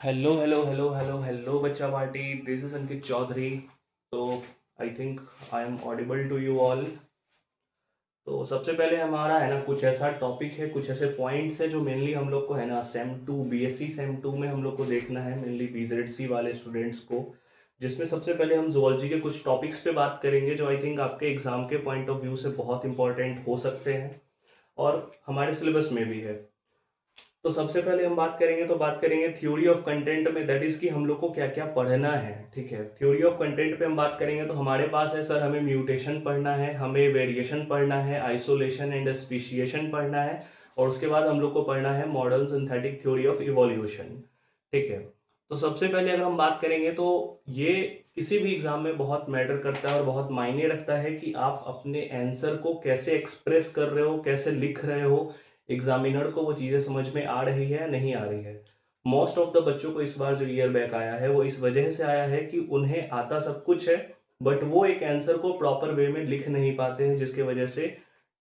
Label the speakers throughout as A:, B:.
A: Hello hello hello hello hello बच्चा party, this is Ankit Chaudhary. तो I think I am audible to you all. तो सबसे पहले हमारा है ना कुछ ऐसा टॉपिक है, कुछ ऐसे पॉइंट्स है जो मेनली हम लोग को है ना sem two BSc sem two में हम लोग को देखना है, मेनली बीजेडसी वाले स्टूडेंट्स को। जिसमें सबसे पहले हम जुअलॉजी के कुछ टॉपिक्स पे बात करेंगे जो आई थिंक आपके एग्जाम के पॉइंट ऑफ व्यू से बहुत इंपॉर्टेंट हो सकते हैं और हमारे सिलेबस में भी है। तो सबसे पहले हम बात करेंगे तो बात करेंगे थ्योरी ऑफ कंटेंट में, दैट इज कि हम लोग को क्या क्या पढ़ना है। ठीक है, थ्योरी ऑफ कंटेंट पे हम बात करेंगे तो हमारे पास है सर, हमें म्यूटेशन पढ़ना है, हमें वेरिएशन पढ़ना है, आइसोलेशन एंड स्पीशिएशन पढ़ना है, और उसके बाद हम लोग को पढ़ना है modern synthetic theory of evolution. ठीक है, तो सबसे पहले अगर हम बात करेंगे तो ये किसी भी एग्जाम में बहुत मैटर करता है और बहुत मायने रखता है कि आप अपने आंसर को कैसे एक्सप्रेस कर रहे हो, कैसे लिख रहे हो, एग्जामिनर को वो चीज़ें समझ में आ रही है या नहीं आ रही है। मोस्ट ऑफ द बच्चों को इस बार जो ईयर बैक आया है वो इस वजह से आया है कि उन्हें आता सब कुछ है, बट वो एक आंसर को प्रॉपर वे में लिख नहीं पाते हैं, जिसके वजह से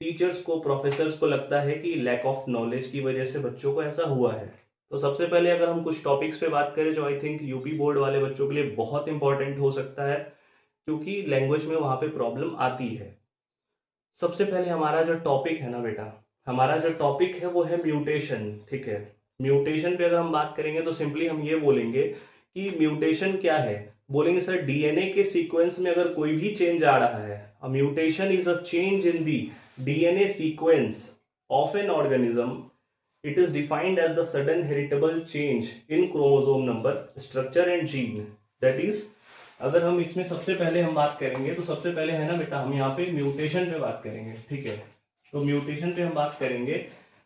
A: टीचर्स को, प्रोफेसर्स को लगता है कि लैक ऑफ नॉलेज की वजह से बच्चों को ऐसा हुआ है। तो सबसे पहले अगर हम कुछ टॉपिक्स पे बात करें जो आई थिंक यूपी बोर्ड वाले बच्चों के लिए बहुत इंपॉर्टेंट हो सकता है, क्योंकि लैंग्वेज में वहाँ पे प्रॉब्लम आती है। सबसे पहले हमारा जो टॉपिक है ना बेटा, हमारा जो टॉपिक है वो है म्यूटेशन। ठीक है, म्यूटेशन पे अगर हम बात करेंगे तो सिंपली हम ये बोलेंगे कि म्यूटेशन क्या है। बोलेंगे सर डीएनए के सीक्वेंस में अगर कोई भी चेंज आ रहा है, a mutation is a change in the DNA sequence of an organism. It is defined as the sudden heritable change in chromosome number, structure and gene. That is, अगर हम इसमें सबसे पहले हम बात करेंगे तो सबसे पहले है ना बेटा, हम यहाँ पे म्यूटेशन पे बात करेंगे। ठीक है, तो म्यूटेशन पे हम बात करेंगे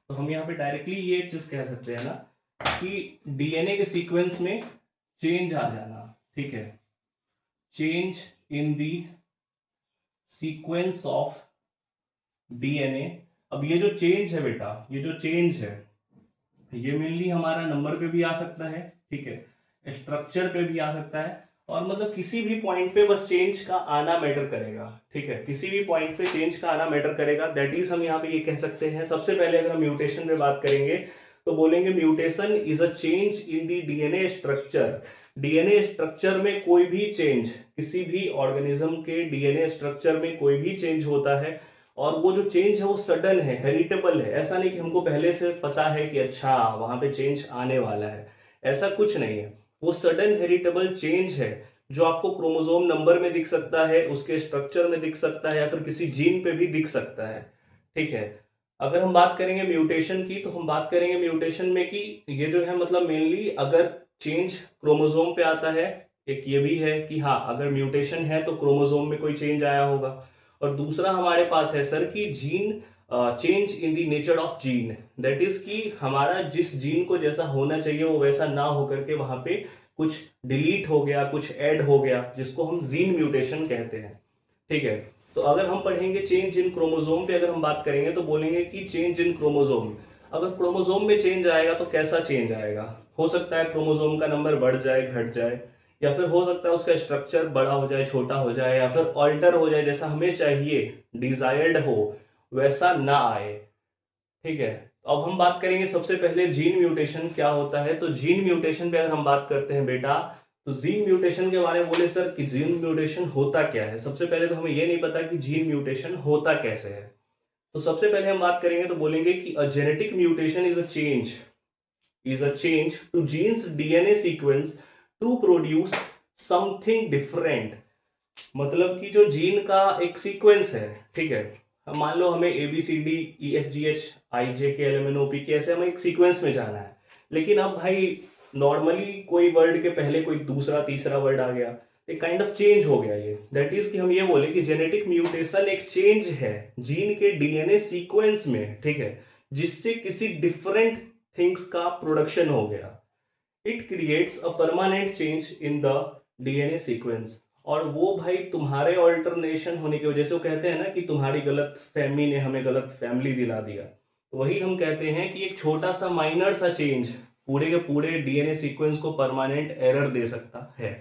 A: तो हम यहाँ पे डायरेक्टली ये चीज कह सकते हैं ना कि डीएनए के सीक्वेंस में चेंज आ जाना। ठीक है, change in the sequence of DNA. अब ये जो चेंज है बेटा, ये जो चेंज है ये मेनली हमारा नंबर पे भी आ सकता है, ठीक है, स्ट्रक्चर पे भी आ सकता है, और मतलब किसी भी पॉइंट पे बस चेंज का आना मैटर करेगा। ठीक है, किसी भी पॉइंट पे चेंज का आना मैटर करेगा, दैट इज हम यहाँ पे ये कह सकते हैं। सबसे पहले अगर हम म्यूटेशन पे बात करेंगे तो बोलेंगे mutation is a change in the DNA structure. DNA structure में कोई भी चेंज, किसी भी ऑर्गेनिज्म के डीएनए स्ट्रक्चर में कोई भी चेंज होता है और वो जो चेंज है वो सडन है, हेरिटेबल है। ऐसा नहीं कि हमको पहले से पता है कि अच्छा वहां पे चेंज आने वाला है, ऐसा कुछ नहीं है। वो सडन हेरिटेबल चेंज है जो आपको क्रोमोसोम नंबर में दिख सकता है, उसके स्ट्रक्चर में दिख सकता है, या फिर किसी जीन पे भी दिख सकता है। ठीक है, अगर हम बात करेंगे म्यूटेशन की तो हम बात करेंगे म्यूटेशन में कि ये जो है मतलब मेनली अगर चेंज क्रोमोसोम पे आता है, एक ये भी है कि हाँ अगर म्यूटेशन है तो क्रोमोसोम में कोई चेंज आया होगा, और दूसरा हमारे पास है सर कि gene, change in the nature of gene. That is कि हमारा जिस जीन को जैसा होना चाहिए वो वैसा ना होकर के वहां पे कुछ डिलीट हो गया, कुछ ऐड हो गया, जिसको हम जीन म्यूटेशन कहते हैं। ठीक है, तो अगर हम पढ़ेंगे चेंज इन क्रोमोसोम पे अगर हम बात करेंगे तो बोलेंगे कि चेंज इन क्रोमोसोम। अगर क्रोमोसोम में चेंज आएगा तो कैसा चेंज आएगा, हो सकता है क्रोमोसोम का नंबर बढ़ जाए, घट जाए, या फिर हो सकता है उसका स्ट्रक्चर बड़ा हो जाए, छोटा हो जाए, या फिर ऑल्टर हो जाए, जैसा हमें चाहिए, डिजायर्ड हो वैसा ना आए। ठीक है, तो अब हम बात करेंगे सबसे पहले जीन म्यूटेशन क्या होता है। तो जीन म्यूटेशन पे अगर हम बात करते हैं बेटा, तो जीन म्यूटेशन के बारे में बोले सर कि जीन म्यूटेशन होता क्या है। सबसे पहले तो हमें ये नहीं पता कि जीन म्यूटेशन होता कैसे है। तो सबसे पहले हम बात करेंगे तो बोलेंगे कि a genetic mutation is a change to genes DNA sequence to produce something different. मतलब कि जो जीन का एक सीक्वेंस है, ठीक है, मान लो हमें A B C D E F G H I J K L M N O P के ऐसे हमें एक सीक्वेंस में जाना है, लेकिन अब भाई नॉर्मली कोई वर्ड के पहले कोई दूसरा तीसरा वर्ड आ गया, एक काइंड ऑफ चेंज हो गया ये। दैट इज कि हम ये बोले कि जेनेटिक म्यूटेशन एक चेंज है जीन के डीएनए सीक्वेंस में, ठीक है, जिससे किसी डिफरेंट थिंग्स का प्रोडक्शन हो गया। It creates a permanent change in the DNA sequence. और वो भाई तुम्हारे ऑल्टरनेशन होने की वजह से, वो कहते हैं ना कि तुम्हारी गलत फहमी ने हमें गलत फैमिली दिला दिया, तो वही हम कहते हैं कि एक छोटा सा माइनर सा चेंज पूरे के पूरे डीएनए सीक्वेंस को परमानेंट एरर दे सकता है।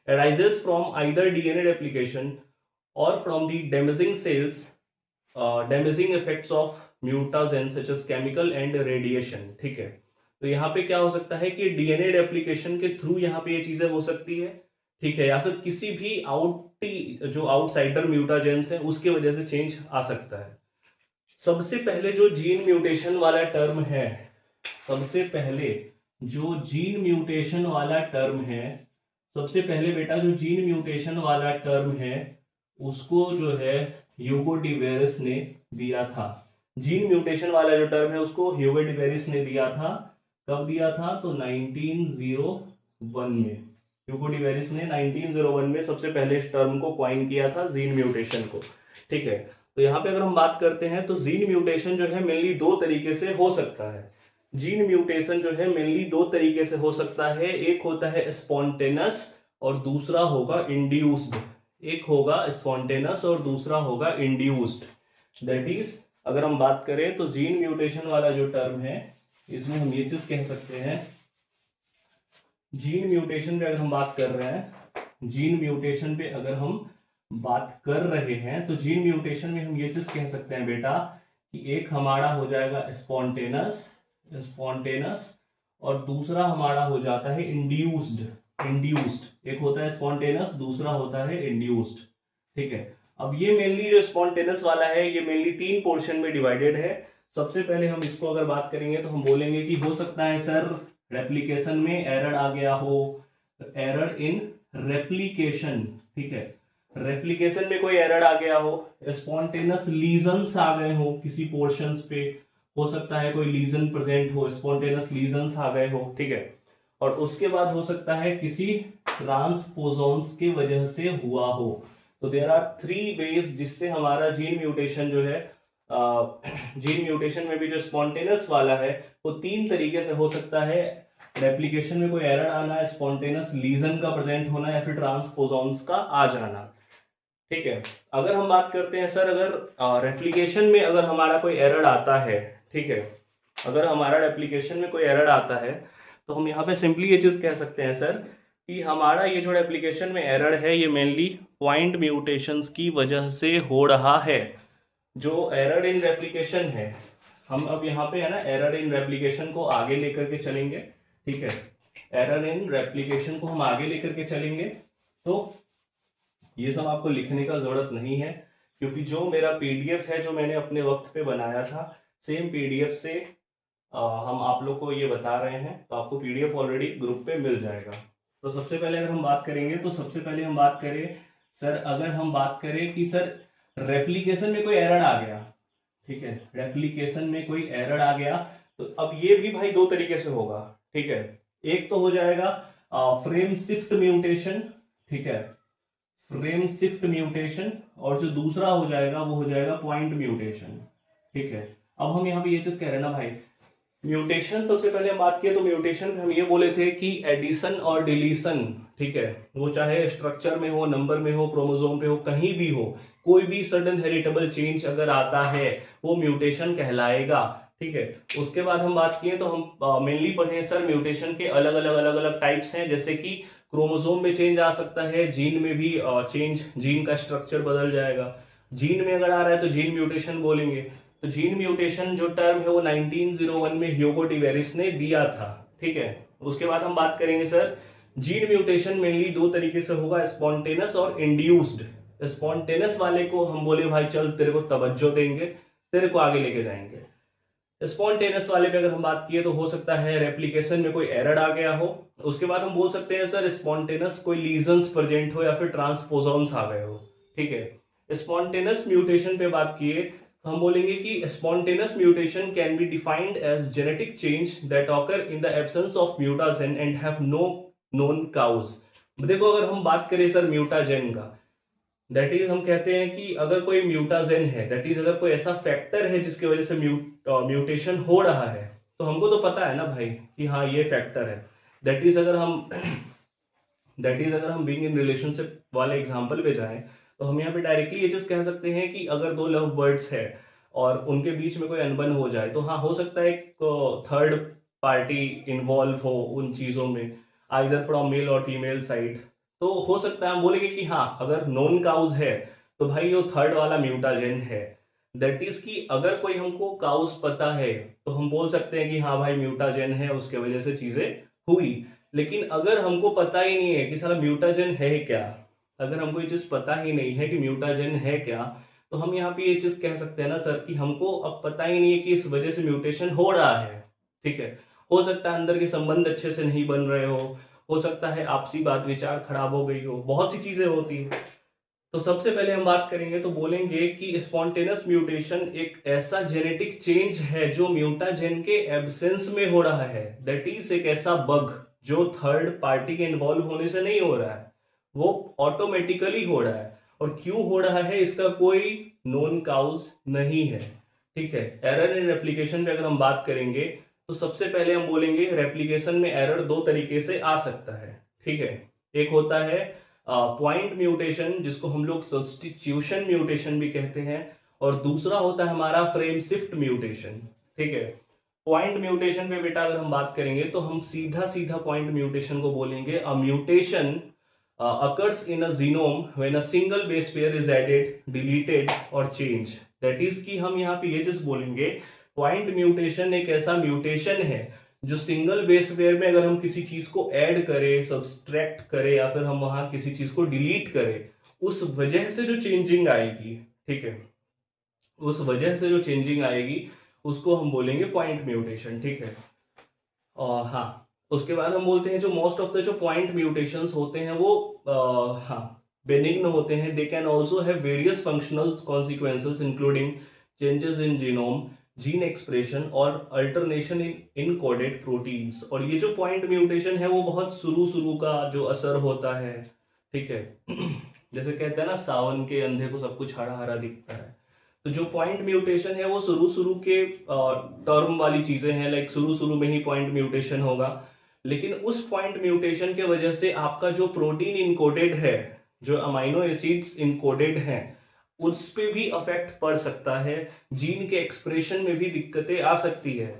A: arises from either DNA replication or from the damaging cells, damaging effects of mutagens such as chemical and radiation। ठीक है, तो यहाँ पे क्या हो सकता है कि डीएनए रेप्लिकेशन के थ्रू यहाँ पे ये चीजें हो सकती है, ठीक है, या फिर किसी भी जो आउटसाइडर म्यूटाजेंस है उसके वजह से चेंज आ सकता है। सबसे पहले जो जीन म्यूटेशन वाला टर्म है, सबसे पहले जो जीन म्यूटेशन वाला टर्म है, सबसे पहले बेटा जो जीन म्यूटेशन वाला टर्म है उसको जो है ह्यूगो डिवेरिस ने दिया था। जीन म्यूटेशन वाला जो टर्म है उसको ह्यूगो डिवेरिस ने दिया था। कब दिया था? तो 1901 में। ह्यूगो डिवेरिस ने 1901 में सबसे पहले इस टर्म को क्वाइन किया था, जीन म्यूटेशन को, ठीक है। तो यहाँ पे अगर हम बात करते हैं तो जीन म्यूटेशन जो है मेनली दो तरीके से हो सकता है। जीन म्यूटेशन जो है मेनली दो तरीके से हो सकता है, एक होता है स्पॉन्टेनस और दूसरा होगा इंड्यूस्ड। एक होगा स्पॉन्टेनस और दूसरा होगा इंड्यूस्ड। दैट इज अगर हम बात करें तो जीन म्यूटेशन वाला जो टर्म है इसमें हम ये चीज कह सकते हैं, जीन म्यूटेशन पे अगर हम बात कर रहे हैं, जीन म्यूटेशन पे अगर हम बात कर रहे हैं तो जीन म्यूटेशन में हम ये चीज कह सकते हैं बेटा कि एक हमारा हो जाएगा स्पॉन्टेनस और दूसरा हमारा हो जाता है इंड्यूस्ड। एक होता है स्पॉन्टेनस, दूसरा होता है इंड्यूस्ड, ठीक है। अब ये मेनली जो स्पॉन्टेनस वाला है ये मेनली तीन पोर्शन में डिवाइडेड है। सबसे पहले हम इसको अगर बात करेंगे तो हम बोलेंगे कि हो सकता है सर रेप्लिकेशन में एरर आ गया हो, एरर इन रेप्लिकेशन, ठीक है, रेप्लिकेशन में कोई एरर आ गया हो, स्पॉन्टेनस लीजन्स आ गए हो किसी पोर्शंस पे, हो सकता है कोई लीजन प्रेजेंट हो, स्पॉन्टेनस लीजन्स आ गए हो, ठीक है। और उसके बाद हो सकता है किसी ट्रांसपोजोन्स के वजह से हुआ हो। तो देयर आर थ्री वेज जिससे हमारा जीन म्यूटेशन जो है, जीन म्यूटेशन में भी जो स्पॉन्टेनस वाला है वो तीन तरीके से हो सकता है। रेप्लिकेशन में कोई एरर आना, स्पॉन्टेनस लीजन का प्रेजेंट होना या फिर ट्रांसपोजोन्स का आ जाना, ठीक है। अगर हम बात करते हैं सर, अगर रेप्लिकेशन में अगर हमारा कोई एरर आता है, ठीक है, अगर हमारा रेप्लिकेशन में कोई एरर आता है तो हम यहाँ पे सिंपली ये चीज कह सकते हैं सर कि हमारा ये जो रेप्लिकेशन में एरर है ये मेनली पॉइंट म्यूटेशंस की वजह से हो रहा है। जो एरर इन रेप्लिकेशन है, हम अब यहाँ पे है ना एरर इन रेप्लिकेशन को आगे लेकर के चलेंगे, ठीक है, एरर इन रेप्लिकेशन को हम आगे लेकर के चलेंगे। तो ये सब आपको लिखने का जरूरत नहीं है क्योंकि जो मेरा पीडीएफ है जो मैंने अपने वक्त पे बनाया था, सेम पीडीएफ से हम आप लोग को ये बता रहे हैं, तो आपको पीडीएफ ऑलरेडी ग्रुप पे मिल जाएगा। तो सबसे पहले अगर हम बात करेंगे तो सबसे पहले हम बात करें सर, अगर हम बात करें कि सर रेप्लिकेशन में कोई एरर आ गया, ठीक है, रेप्लिकेशन में कोई एरर आ गया तो अब ये भी भाई दो तरीके से होगा, ठीक है। एक तो हो जाएगा फ्रेम शिफ्ट म्यूटेशन, ठीक है, फ्रेम शिफ्ट म्यूटेशन, और जो दूसरा हो जाएगा वो हो जाएगा पॉइंट म्यूटेशन, ठीक है। अब हम यहाँ पे ये चीज कह रहे हैं ना भाई, म्यूटेशन सबसे पहले हम बात किए तो म्यूटेशन में हम ये बोले थे कि एडिशन और डिलीशन, ठीक है, वो चाहे स्ट्रक्चर में हो, नंबर में हो, क्रोमोसोम पे हो, कहीं भी हो, कोई भी सडन हेरिटेबल चेंज अगर आता है वो म्यूटेशन कहलाएगा, ठीक है। उसके बाद हम बात किए तो हम मेनली पढ़े सर म्यूटेशन के अलग अलग टाइप्स हैं, जैसे कि क्रोमोसोम में चेंज आ सकता है, जीन में भी चेंज, जीन का स्ट्रक्चर बदल जाएगा, जीन में अगर आ रहा है तो जीन म्यूटेशन बोलेंगे। तो जीन म्यूटेशन जो टर्म है वो 1901 में ह्यूगो डिवेरिस ने दिया था, ठीक है। उसके बाद हम बात करेंगे सर जीन म्यूटेशन मेनली दो तरीके से होगा, स्पॉन्टेनस और इंड्यूस्ड। स्पॉन्टेनस वाले को हम बोले भाई चल तेरे को तवज्जो देंगे, तेरे को आगे लेके जाएंगे। स्पॉन्टेनियस वाले पे अगर हम बात किए तो हो सकता है रेप्लिकेशन में कोई एरर आ गया हो। उसके बाद हम बोल सकते हैं सर स्पॉन्टेनियस कोई लीजन्स प्रेजेंट हो या फिर ट्रांसपोजॉन्स आ गए हो, ठीक है। स्पॉन्टेनियस म्यूटेशन पे बात किए तो हम बोलेंगे कि spontaneous mutation can be defined as genetic change that occur in the absence of mutagen and have no known cause. देखो अगर हम बात करें सर म्यूटाजेन का, दैट इज हम कहते हैं कि अगर कोई म्यूटाजेन है, दैट इज अगर कोई ऐसा फैक्टर है जिसकी वजह से म्यूटेशन हो रहा है, तो हमको तो पता है ना भाई कि हाँ ये फैक्टर है। दैट इज अगर हम बीइंग इन रिलेशनशिप वाले एग्जांपल पे जाएं तो हम यहाँ पे डायरेक्टली ये चीज कह सकते हैं कि अगर दो लव बर्ड्स है और उनके बीच में कोई अनबन हो जाए तो हाँ हो सकता है एक थर्ड पार्टी इन्वॉल्व हो उन चीजों में, आइदर फ्रॉम मेल और फीमेल साइड। तो हो सकता है हम बोलेंगे कि हाँ अगर नॉन काउज है तो भाई वो थर्ड वाला म्यूटाजेन है। दैट इज कि अगर कोई हमको काउस पता है तो हम बोल सकते हैं कि हाँ भाई म्यूटाजेन है, उसके वजह से चीजें हुई। लेकिन अगर हमको पता ही नहीं है कि साला म्यूटाजेन है क्या, अगर हमको ये चीज पता ही नहीं है कि म्यूटाजेन है क्या, तो हम यहाँ पे ये चीज कह सकते हैं ना सर कि हमको अब पता ही नहीं है कि इस वजह से म्यूटेशन हो रहा है। ठीक है, हो सकता है अंदर के संबंध अच्छे से नहीं बन रहे हो सकता है आपसी बात विचार खराब हो गई हो, बहुत सी चीजें होती है। तो सबसे पहले हम बात करेंगे तो बोलेंगे कि स्पॉन्टेनियस म्यूटेशन एक ऐसा जेनेटिक चेंज है जो म्यूटाजेन के एब्सेंस में हो रहा है। दैट इज एक ऐसा बग जो थर्ड पार्टी के इन्वॉल्व होने से नहीं हो रहा है, वो ऑटोमेटिकली हो रहा है। और क्यों हो रहा है इसका कोई नोन काउज नहीं है। ठीक है, एरर इन रेप्लिकेशन पे अगर हम बात करेंगे तो सबसे पहले हम बोलेंगे रेप्लिकेशन में एरर दो तरीके से आ सकता है। ठीक है, एक होता है पॉइंट म्यूटेशन जिसको हम लोग सब्स्टिट्यूशन म्यूटेशन भी कहते हैं, और दूसरा होता है हमारा फ्रेम शिफ्ट म्यूटेशन। ठीक है, पॉइंट म्यूटेशन पे बेटा अगर हम बात करेंगे तो हम सीधा सीधा पॉइंट म्यूटेशन को बोलेंगे a mutation occurs in a genome when a single base pair is added, deleted or changed. That is कि हम यहाँ पे ये चीज बोलेंगे पॉइंट म्यूटेशन एक ऐसा म्यूटेशन है जो सिंगल बेस पेयर में अगर हम किसी चीज को ऐड करें, सब्सट्रैक्ट करें या फिर हम वहां किसी चीज को डिलीट करें, उस वजह से जो चेंजिंग आएगी, ठीक है, उस वजह से जो चेंजिंग आएगी उसको हम बोलेंगे पॉइंट म्यूटेशन। ठीक है, और हाँ, उसके बाद हम बोलते हैं जो मोस्ट ऑफ द जो पॉइंट म्यूटेशंस होते हैं वो हाँ बेनिग्न होते हैं। They can also have various functional consequences including changes in genome, gene expression और अल्टरनेशन इन इनकोडेड प्रोटीन्स। और ये जो पॉइंट म्यूटेशन है वो बहुत शुरू का जो असर होता है। ठीक है जैसे कहते हैं ना सावन के अंधे को सब कुछ हरा हरा दिखता है, तो जो पॉइंट म्यूटेशन है वो शुरू के टर्म वाली चीजें हैं, लाइक शुरू में ही पॉइंट म्यूटेशन होगा, लेकिन उस पॉइंट म्यूटेशन के वजह से आपका जो प्रोटीन इनकोडेड है, जो अमाइनो एसिड्स इनकोडेड हैं, उस पे भी अफेक्ट पड़ सकता है, जीन के एक्सप्रेशन में भी दिक्कतें आ सकती है।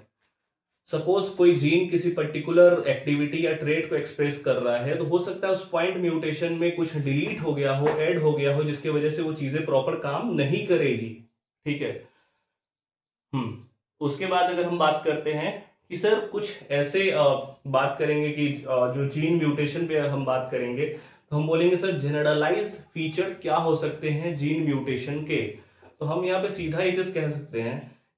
A: सपोज कोई जीन किसी पर्टिकुलर एक्टिविटी या ट्रेट को एक्सप्रेस कर रहा है, तो हो सकता है उस पॉइंट म्यूटेशन में कुछ डिलीट हो गया हो, ऐड हो गया हो, जिसकी वजह से वो चीजें प्रॉपर काम नहीं करेगी। ठीक है, उसके बाद अगर हम बात करते हैं कि सर कुछ ऐसे बात करेंगे कि जो जीन म्यूटेशन पे हम बात करेंगे तो हम बोलेंगे सर जनरलाइज फीचर क्या हो सकते हैं जीन म्यूटेशन के। तो हम यहाँ पे सीधा ये चीज कह सकते हैं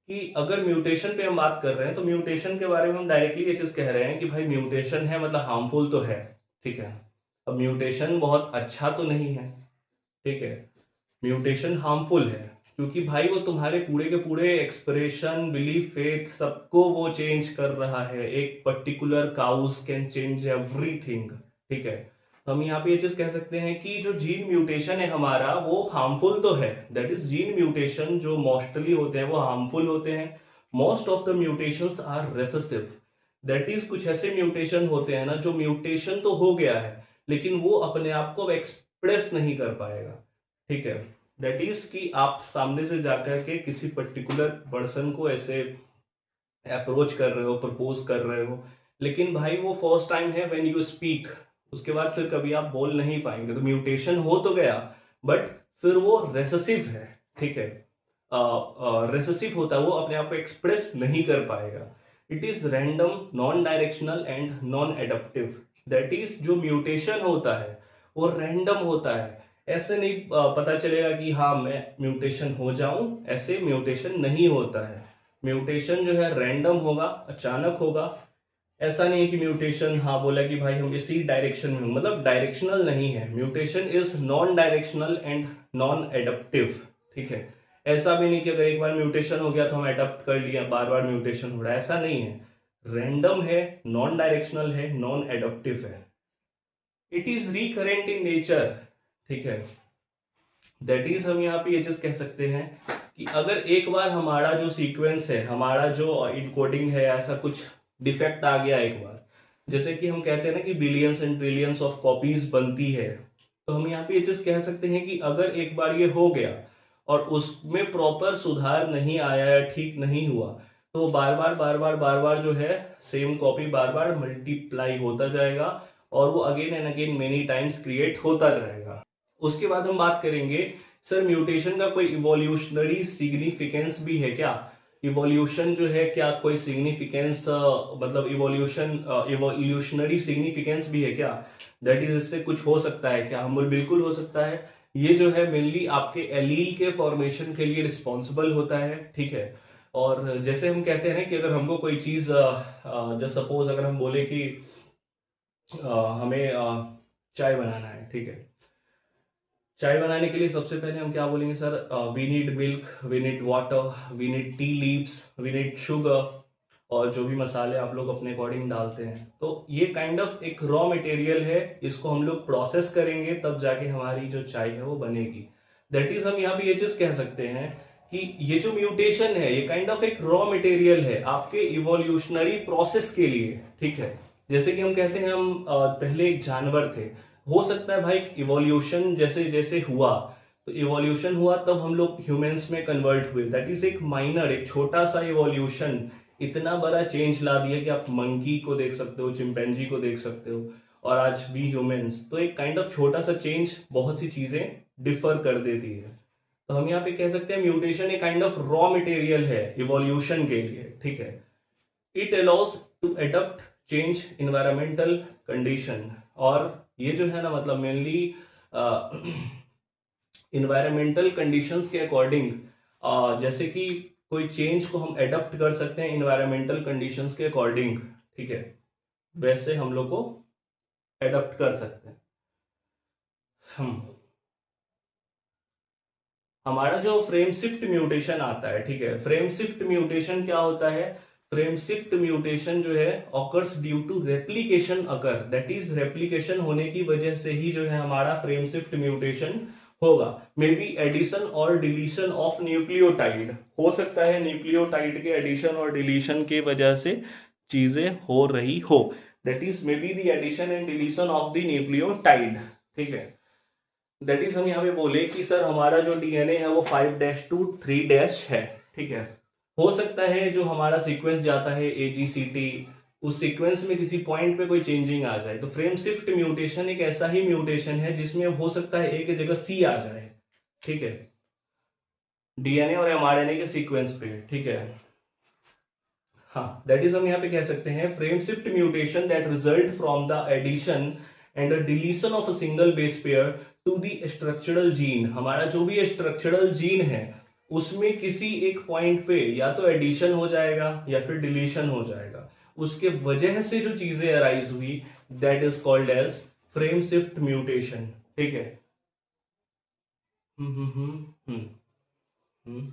A: कि अगर म्यूटेशन पे हम बात कर रहे हैं तो म्यूटेशन के बारे में हम डायरेक्टली ये चीज कह रहे हैं कि भाई म्यूटेशन है मतलब हार्मफुल तो है। ठीक है, अब म्यूटेशन बहुत अच्छा तो नहीं है। ठीक है, म्यूटेशन हार्मफुल है क्योंकि भाई वो तुम्हारे पूरे के पूरे एक्सप्रेशन, बिलीफ, फेथ सबको वो चेंज कर रहा है। एक particular cause can change everything. ठीक है, तो हम यहाँ पे ये चीज कह सकते हैं कि जो जीन म्यूटेशन है हमारा वो हार्मफुल तो है। दैट इज जीन म्यूटेशन जो मोस्टली होते हैं वो हार्मफुल होते हैं। Most of the mutations are recessive. That is कुछ ऐसे म्यूटेशन होते हैं ना जो म्यूटेशन तो हो गया है लेकिन वो अपने आप को एक्सप्रेस नहीं कर पाएगा। ठीक है, दैट इज कि आप सामने से जाकर के किसी पर्टिकुलर पर्सन को ऐसे अप्रोच कर रहे हो, प्रपोज कर रहे हो, लेकिन भाई वो फर्स्ट टाइम है व्हेन यू स्पीक, उसके बाद फिर कभी आप बोल नहीं पाएंगे। तो म्यूटेशन हो तो गया बट फिर वो रेसेसिव है। ठीक है, रेसेसिव होता है, वो अपने आप को एक्सप्रेस नहीं कर पाएगा। It is random, non directional and non adaptive. That is जो म्यूटेशन होता है वो रैंडम होता है। ऐसे नहीं पता चलेगा कि हाँ मैं म्यूटेशन हो जाऊं, ऐसे म्यूटेशन नहीं होता है। म्यूटेशन जो है रैंडम होगा, अचानक होगा। ऐसा नहीं है कि म्यूटेशन हाँ बोला कि भाई हम इसी डायरेक्शन में हूं, मतलब डायरेक्शनल नहीं है। Mutation is non directional and non adaptive. ठीक है, ऐसा भी नहीं कि अगर एक बार म्यूटेशन हो गया तो हम एडप्ट कर लिया, बार बार म्यूटेशन हो रहा है, ऐसा नहीं है। रैंडम है, नॉन डायरेक्शनल है, नॉन एडप्टिव है। It is recurrent in nature. ठीक है, दैट इज हम यहाँ पे ये चीज कह सकते हैं कि अगर एक बार हमारा जो सीक्वेंस है, हमारा जो इनकोडिंग है, ऐसा कुछ डिफेक्ट आ गया एक बार, जैसे कि हम कहते हैं ना कि billions and trillions of copies बनती है, तो हम यहाँ पे ये चीज कह सकते हैं कि अगर एक बार ये हो गया और उसमें प्रॉपर सुधार नहीं आया या ठीक नहीं हुआ तो बार बार जो है सेम कॉपी बार बार मल्टीप्लाई होता जाएगा और वो again and again many times create होता जाएगा। उसके बाद हम बात करेंगे सर म्यूटेशन का कोई इवोल्यूशनरी सिग्निफिकेंस भी है क्या? इवोल्यूशन जो है क्या कोई सिग्निफिकेंस मतलब इवोल्यूशनरी सिग्निफिकेंस भी है क्या? दैट इज इससे कुछ हो सकता है क्या? हम बोल बिल्कुल हो सकता है। ये जो है मेनली आपके एलील के फॉर्मेशन के लिए रिस्पॉन्सिबल होता है, ठीक है। और जैसे हम कहते हैं ना कि अगर हमको कोई चीज जैसे सपोज अगर हम बोले कि हमें चाय बनाना है, ठीक है। चाय बनाने के लिए सबसे पहले हम क्या बोलेंगे sir? We need milk, we need water, we need tea leaves, we need sugar, और जो भी मसाले आप लोग अपने अकॉर्डिंग डालते हैं। तो ये काइंड ऑफ एक रॉ मटेरियल है, इसको हम लोग प्रोसेस करेंगे तब जाके हमारी जो चाय है वो बनेगी। दैट इज हम यहाँ पे ये चीज कह सकते हैं कि ये जो म्यूटेशन है ये काइंड ऑफ एक रॉ मटेरियल है आपके इवोल्यूशनरी प्रोसेस के लिए, ठीक है। जैसे कि हम कहते हैं हम पहले एक जानवर थे, हो सकता है भाई इवोल्यूशन जैसे जैसे हुआ, तो इवोल्यूशन हुआ तब हम लोग ह्यूमंस में कन्वर्ट हुए। दैट इज एक माइनर, एक छोटा सा इवोल्यूशन इतना बड़ा चेंज ला दिया कि आप मंकी को देख सकते हो, चिंपैंजी को देख सकते हो, और आज भी ह्यूमंस। तो एक काइंड ऑफ छोटा सा चेंज बहुत सी चीजें डिफर कर देती है। तो हम यहाँ पे कह सकते हैं म्यूटेशन एक काइंड ऑफ रॉ मटेरियल है इवोल्यूशन के लिए, ठीक है। It allows to adapt change environmental condition. और ये जो है ना मतलब मेनली इन्वायरमेंटल कंडीशंस के अकॉर्डिंग जैसे कि कोई चेंज को हम एडप्ट कर सकते हैं इन्वायरमेंटल कंडीशंस के अकॉर्डिंग, ठीक है, वैसे हम लोग को एडप्ट कर सकते हैं हम। हमारा जो फ्रेम शिफ्ट म्यूटेशन आता है, ठीक है, फ्रेम शिफ्ट म्यूटेशन क्या होता है? फ्रेम शिफ्ट म्यूटेशन जो है occurs due to replication occur, that is replication होने की वजह से ही जो है हमारा फ्रेम शिफ्ट म्यूटेशन होगा। मे बी एडिशन और डिलीशन ऑफ न्यूक्लियोटाइड, हो सकता है न्यूक्लियोटाइड के एडिशन और डिलीशन के वजह से चीजें हो रही हो। That is may be the addition and deletion of the nucleotide, ठीक है। दैट इज हम यहाँ पे बोले कि सर हमारा जो डीएनए है वो 5' to 3' है, ठीक है। हो सकता है जो हमारा सीक्वेंस जाता है AGCT, उस सीक्वेंस में किसी पॉइंट पे कोई चेंजिंग आ जाए। तो फ्रेम शिफ्ट म्यूटेशन एक ऐसा ही म्यूटेशन है जिसमें हो सकता है A की जगह C आ जाए, ठीक है, डीएनए और mRNA के सीक्वेंस पे, ठीक है। हाँ, दैट इज हम यहाँ पे कह सकते हैं frame shift mutation that result from the addition and deletion of a single base pair to the structural gene. हमारा जो भी स्ट्रक्चरल जीन है उसमें किसी एक पॉइंट पे या तो एडिशन हो जाएगा या फिर डिलीशन हो जाएगा, उसके वजह से जो चीजें अराइज हुई that is called as frame shift mutation, ठीक है। Hmm hmm hmm hmm hmm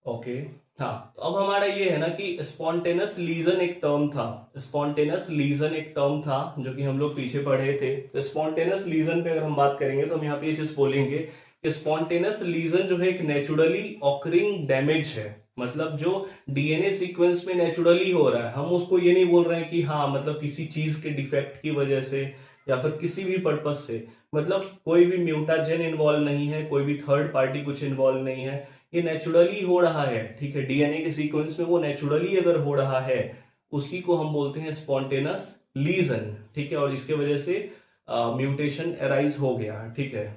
A: okay. हाँ, तो अब हमारा ये है ना कि स्पॉन्टेनस लीजन एक टर्म था, स्पॉन्टेनस लीजन एक टर्म था जो कि हम लोग पीछे पढ़े थे। तो स्पॉन्टेनस लीजन पे अगर हम बात करेंगे तो हम यहाँ पे ये चीज बोलेंगे कि स्पॉन्टेनस लीजन जो है एक नेचुरली ऑकरिंग डैमेज है। मतलब जो डीएनए सीक्वेंस में नेचुरली हो रहा है, हम उसको ये नहीं बोल रहे हैं कि हाँ मतलब किसी चीज के डिफेक्ट की वजह से या फिर किसी भी पर्पज से, मतलब कोई भी म्यूटाजेन इन्वॉल्व नहीं है, कोई भी थर्ड पार्टी कुछ इन्वॉल्व नहीं है, ये नेचुरली हो रहा है, ठीक है। डीएनए के सीक्वेंस में वो नेचुरली अगर हो रहा है उसी को हम बोलते हैं स्पॉन्टेनस लीजन, ठीक है। और इसके वजह से म्यूटेशन अराइज हो गया, ठीक है।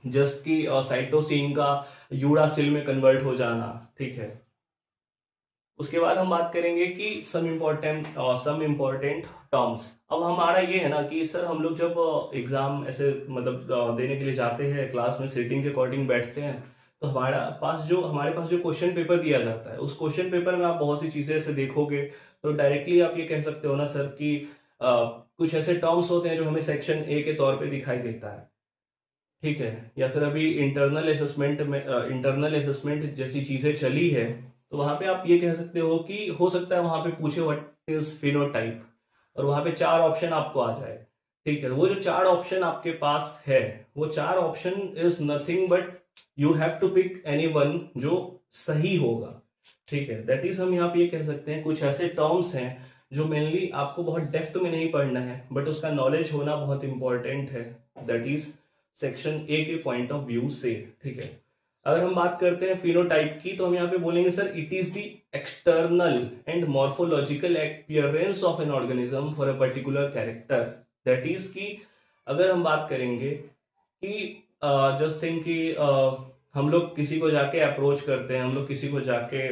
A: जस्ट कि साइटोसिन का यूरासिल में कन्वर्ट हो जाना, ठीक है। उसके बाद हम बात करेंगे कि सम इम्पोर्टेंट टर्म्स। अब हमारा ये है ना कि सर हम लोग जब एग्जाम ऐसे मतलब देने के लिए जाते हैं, क्लास में सीटिंग के अकॉर्डिंग बैठते हैं, तो हमारे पास जो क्वेश्चन पेपर दिया जाता है उस क्वेश्चन पेपर में आप बहुत सी चीजें ऐसे देखोगे तो डायरेक्टली आप ये कह सकते हो ना सर कि कुछ ऐसे टर्म्स होते हैं जो हमें सेक्शन ए के तौर पे दिखाई देता है, ठीक है। या फिर अभी इंटरनल असेसमेंट जैसी चीजें चली है तो वहां पे आप ये कह सकते हो कि हो सकता है वहां पे पूछे व्हाट इज फिनोटाइप, और वहां पे 4 ऑप्शन आपको आ जाए, ठीक है। वो जो 4 ऑप्शन आपके पास है वो 4 option is nothing but you have to pick any one जो सही होगा, ठीक है। दैट इज हम यहाँ पे ये कह सकते हैं कुछ ऐसे टर्म्स हैं जो मेनली आपको बहुत डेप्थ में नहीं पढ़ना है बट उसका नॉलेज होना बहुत इंपॉर्टेंट है, दैट इज सेक्शन ए के पॉइंट ऑफ व्यू से, ठीक है। अगर हम बात करते हैं फिनोटाइप की तो हम यहाँ पे बोलेंगे sir it is the external and morphological appearance of an organism for a particular character. That is की अगर हम बात करेंगे कि जस्ट थिंक कि हम लोग किसी को जाके अप्रोच करते हैं, हम लोग किसी को जाके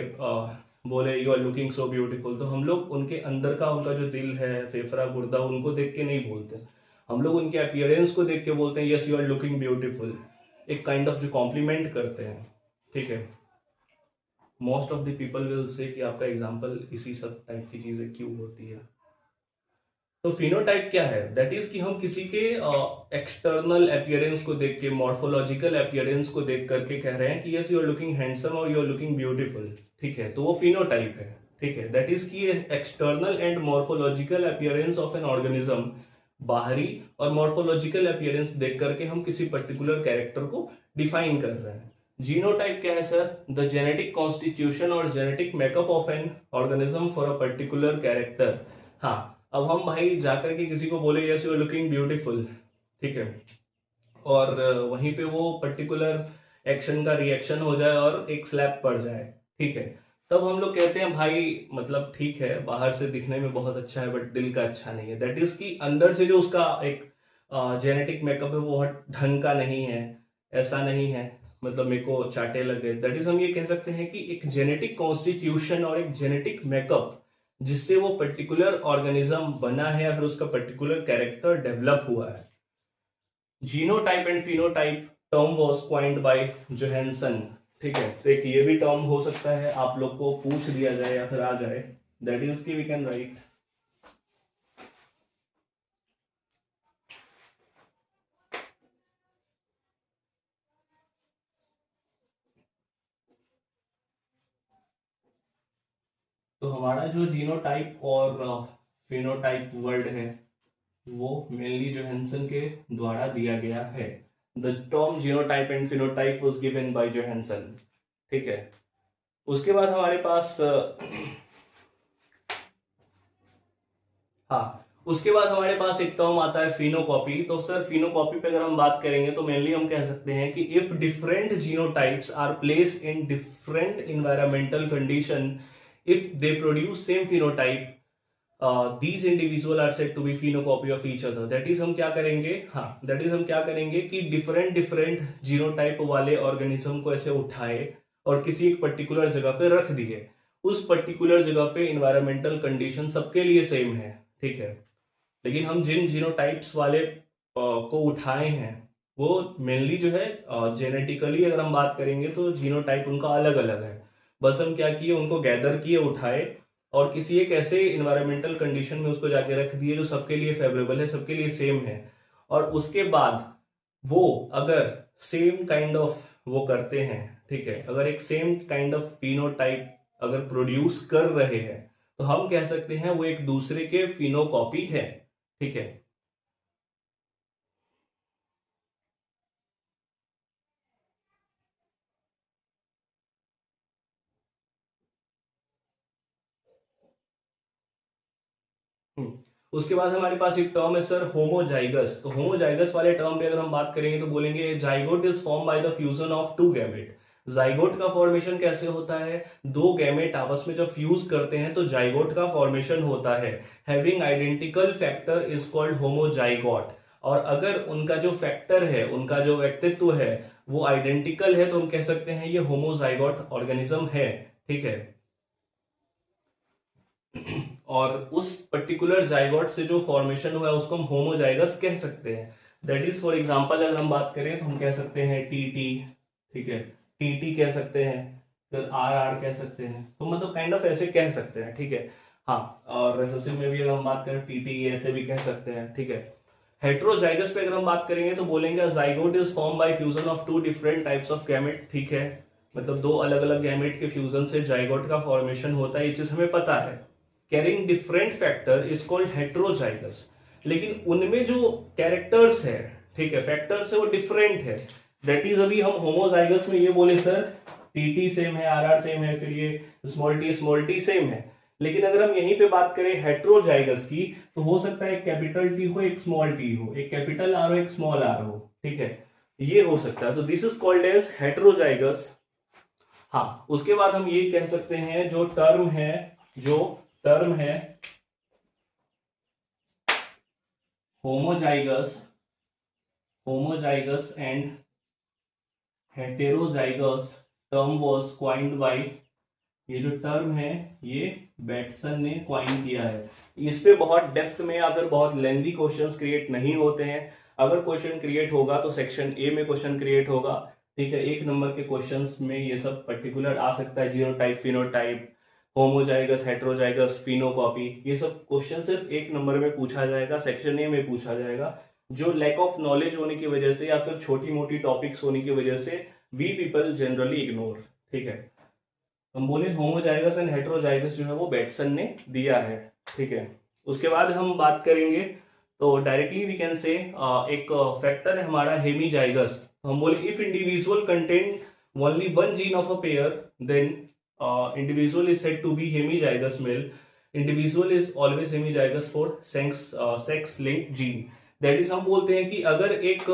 A: बोले you are looking so beautiful, तो हम लोग उनके अंदर का उनका जो दिल है, फेफड़ा गुर्दा, उनको देख के नहीं बोलते, हम लोग उनके अपीयरेंस को देख के बोलते हैं yes you are looking beautiful, एक काइंड ऑफ जो कॉम्प्लीमेंट करते हैं, ठीक है। Most of the people will say कि आपका एग्जाम्पल इसी सब टाइप की चीजें क्यों होती है। तो फिनोटाइप क्या है, दैट इज कि हम किसी के एक्सटर्नल अपीयरेंस को देख के, मॉर्फोलॉजिकल अपीयरेंस को देख करके कह रहे हैं कि yes you are looking handsome और यू आर लुकिंग ब्यूटीफुल, ठीक है, तो वो फिनोटाइप है, ठीक है। दैट इज कि external and morphological appearance of an organism, बाहरी और मॉर्फोलॉजिकल अपीयरेंस देख करके हम किसी पर्टिकुलर कैरेक्टर को डिफाइन कर रहे हैं। जीनोटाइप क्या है सर, द जेनेटिक कॉन्स्टिट्यूशन और genetic makeup of an organism for a particular character. हाँ, अब हम भाई जाकर के किसी को बोले yes you are looking beautiful, ठीक है, और वहीं पे वो पर्टिकुलर एक्शन का रिएक्शन हो जाए और एक स्लैप पड़ जाए, ठीक है, तब हम लोग कहते हैं भाई मतलब ठीक है, बाहर से दिखने में बहुत अच्छा है बट दिल का अच्छा नहीं है। दैट इज कि अंदर से जो उसका एक जेनेटिक मेकअप है वो ढंग का नहीं है, ऐसा नहीं है, मतलब मेरे को चाटे लग गए। दैट इज हम ये कह सकते हैं कि एक जेनेटिक कॉन्स्टिट्यूशन और एक जेनेटिक मेकअप जिससे वो पर्टिकुलर ऑर्गेनिज्म बना है या फिर उसका पर्टिकुलर कैरेक्टर डेवलप हुआ है। Genotype and phenotype term was coined bye Johansson, ठीक है, तो एक ये भी टर्म हो सकता है आप लोग को पूछ दिया जाए या फिर आ जाए, दैट इज की वी कैन राइट तो हमारा जो जीनोटाइप और फिनोटाइप वर्ड है वो मेनली जोहानसन के द्वारा दिया गया है। The term genotype and phenotype was given by Johansson, ठीक है। उसके बाद हमारे पास हाँ, उसके बाद हमारे पास एक टर्म आता है फिनोकॉपी। तो सर फिनोकॉपी पे अगर हम बात करेंगे तो मेनली हम कह सकते हैं कि if different genotypes are place in different environmental condition, if they produce same phenotype, these individual are said to be phenocopy of each other. That is हम क्या करेंगे, हाँ दैट इज हम क्या करेंगे कि डिफरेंट डिफरेंट जीनोटाइप वाले organism को ऐसे उठाए और किसी एक पर्टिकुलर जगह पे रख दिए, उस पर्टिकुलर जगह पे इन्वायरमेंटल कंडीशन सबके लिए सेम है, ठीक है, लेकिन हम जिन जीनोटाइप्स वाले को उठाए हैं वो मेनली जो है जेनेटिकली अगर हम बात करेंगे तो जीनोटाइप उनका अलग अलग है। बस हम क्या किए, उनको गैदर किए, उठाए और किसी एक ऐसे इन्वायरमेंटल कंडीशन में उसको जाके रख दिए जो सबके लिए फेवरेबल है, सबके लिए सेम है, और उसके बाद वो अगर सेम काइंड ऑफ वो करते हैं, ठीक है, अगर एक सेम काइंड ऑफ फिनोटाइप अगर प्रोड्यूस कर रहे हैं तो हम कह सकते हैं वो एक दूसरे के फिनोकॉपी है, ठीक है। उसके बाद हमारे पास एक टर्म है सर होमोजाइगस। तो होमोजाइगस वाले टर्म पे अगर हम बात करेंगे तो बोलेंगे zygote is form by the fusion of two gamete. Zygote का फॉर्मेशन कैसे होता है, दो गैमेट आपस में जब फ्यूज करते हैं तो जाइगोट का फॉर्मेशन होता है। Having identical factor is called homozygote. और अगर उनका जो फैक्टर है, उनका जो व्यक्तित्व है वो आइडेंटिकल है तो हम कह सकते हैं ये होमोजाइगोट ऑर्गेनिज्म है, ठीक है। और उस पर्टिकुलर जाइगोट से जो फॉर्मेशन हुआ है उसको हम होमोजाइगस कह सकते हैं। दैट इज फॉर एग्जांपल अगर हम बात करें तो हम कह सकते हैं टीटी, ठीक है, टीटी कह सकते हैं, फिर आर आर कह सकते हैं, तो मतलब काइंड ऑफ ऐसे कह सकते हैं, ठीक है। हाँ, और रिसेसिव में भी अगर हम बात करें टीटी ऐसे भी कह सकते हैं, ठीक है। हेट्रोजाइगस पे अगर हम बात करेंगे तो बोलेंगे zygote is form by fusion of two different types of gamete, ठीक है, मतलब दो अलग अलग गैमेट के फ्यूजन से जाइगोट का फॉर्मेशन होता है, ये चीज हमें पता है। Carrying different factor is called heterozygous. लेकिन उनमें जो कैरेक्टर्स है, ठीक है, फैक्टर्स है वो डिफरेंट है। दैट इज अभी हम होमोजाइगस में ये बोले सर टीटी सेम है, आर आर सेम है, फिर ये स्मॉल टी सेम है। लेकिन अगर हम यहीं पे बात करें हेट्रोजाइगस की तो हो सकता है एक कैपिटल टी हो, एक स्मॉल टी हो, एक कैपिटल आर हो, एक स्मॉल आर हो, ठीक है, ये हो सकता है। तो this is called as heterozygous. हाँ, उसके बाद हम ये कह सकते हैं जो टर्म है homozygous, homozygous and heterozygous term was coined by, ये जो टर्म है ये बैटसन ने क्वाइन किया है। इस पे बहुत डेप्थ में या फिर बहुत लेंथी क्वेश्चंस क्रिएट नहीं होते हैं। अगर क्वेश्चन क्रिएट होगा तो सेक्शन ए में क्वेश्चन क्रिएट होगा, ठीक है। 1 नंबर के क्वेश्चंस में ये सब पर्टिकुलर आ सकता है, genotype, phenotype, homozygous, heterozygous, phenocopy, ये सब क्वेश्चन सिर्फ 1 नंबर में पूछा जाएगा, सेक्शन ए में पूछा जाएगा। जो लैक ऑफ नॉलेज होने की वजह से या फिर छोटी मोटी टॉपिक्स होने की वजह से वी पीपल जनरली इग्नोर, ठीक है। हम बोले होमोजाइगस एंड हेटेरोजाइगस जो है वो बैटसन ने दिया है, ठीक है। उसके बाद हम बात करेंगे तो डायरेक्टली वी कैन से एक फैक्टर है हमारा हेमीजाइगस। हम बोले if individual contain only one gene of a pair then individual is said to be hemizygous male. Individual is always hemizygous for sex linked gene. That is हम बोलते हैं कि अगर एक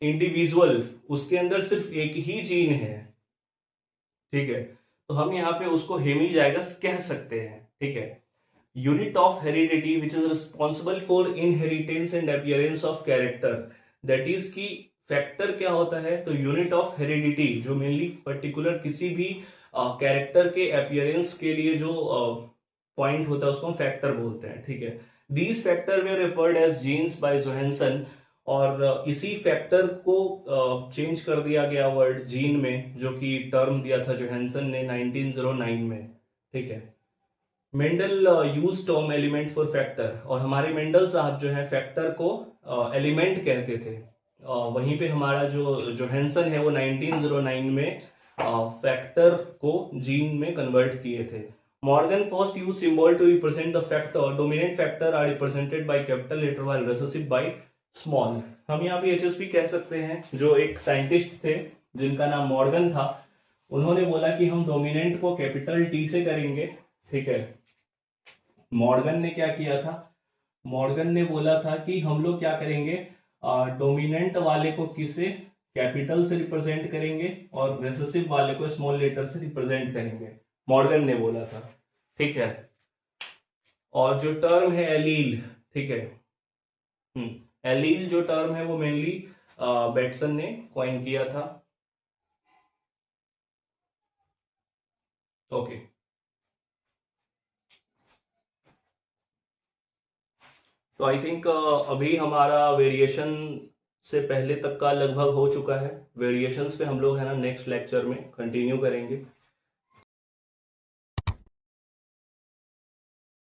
A: इंडिविजुअल उसके अंदर सिर्फ एक ही जीन है, ठीक है, तो हम यहाँ पे उसको हेमीजाइगस कह सकते हैं, ठीक है। Unit of heredity which is responsible for inheritance and appearance of character, that is की फैक्टर क्या होता है, तो यूनिट ऑफ हेरिडिटी जो मेनली पर्टिकुलर किसी भी कैरेक्टर के अपीयरेंस के लिए जो पॉइंट होता है उसको हम फैक्टर बोलते हैं, ठीक है। These factor were referred as genes by Johannsen, और इसी फैक्टर को चेंज कर दिया गया वर्ड जीन में, जो कि टर्म दिया था जोहानसन ने 1909 में, ठीक है। Mendel use term element for factor, और हमारे मेंडल साहब जो है फैक्टर को एलिमेंट कहते थे। वहीं पे हमारा जो जोहानसन है वो 1909 में फैक्टर को जीन में कन्वर्ट किए थे। Morgan first use symbol to represent the factor, dominant factor are represented by capital letter while recessive by small. हम यहाँ पे एचएसपी कह सकते हैं, जो एक साइंटिस्ट थे जिनका नाम मॉर्गन था, उन्होंने बोला कि हम डोमिनेंट को कैपिटल टी से करेंगे, ठीक है। मॉर्गन ने क्या किया था, मॉर्गन ने बोला था कि हम लोग क्या करेंगे, डोमिनेंट वाले को किसे कैपिटल से रिप्रेजेंट करेंगे और रिसेसिव वाले को स्मॉल लेटर से रिप्रेजेंट करेंगे, मॉर्गन ने बोला था, ठीक है। और जो टर्म है एलील, ठीक है, एलील जो टर्म है वो मेनली बैटसन ने कॉइन किया था, ओके। तो आई थिंक अभी हमारा वेरिएशन से पहले तक का लगभग हो चुका है। वेरिएशंस पे हम लोग है ना नेक्स्ट लेक्चर में कंटिन्यू करेंगे।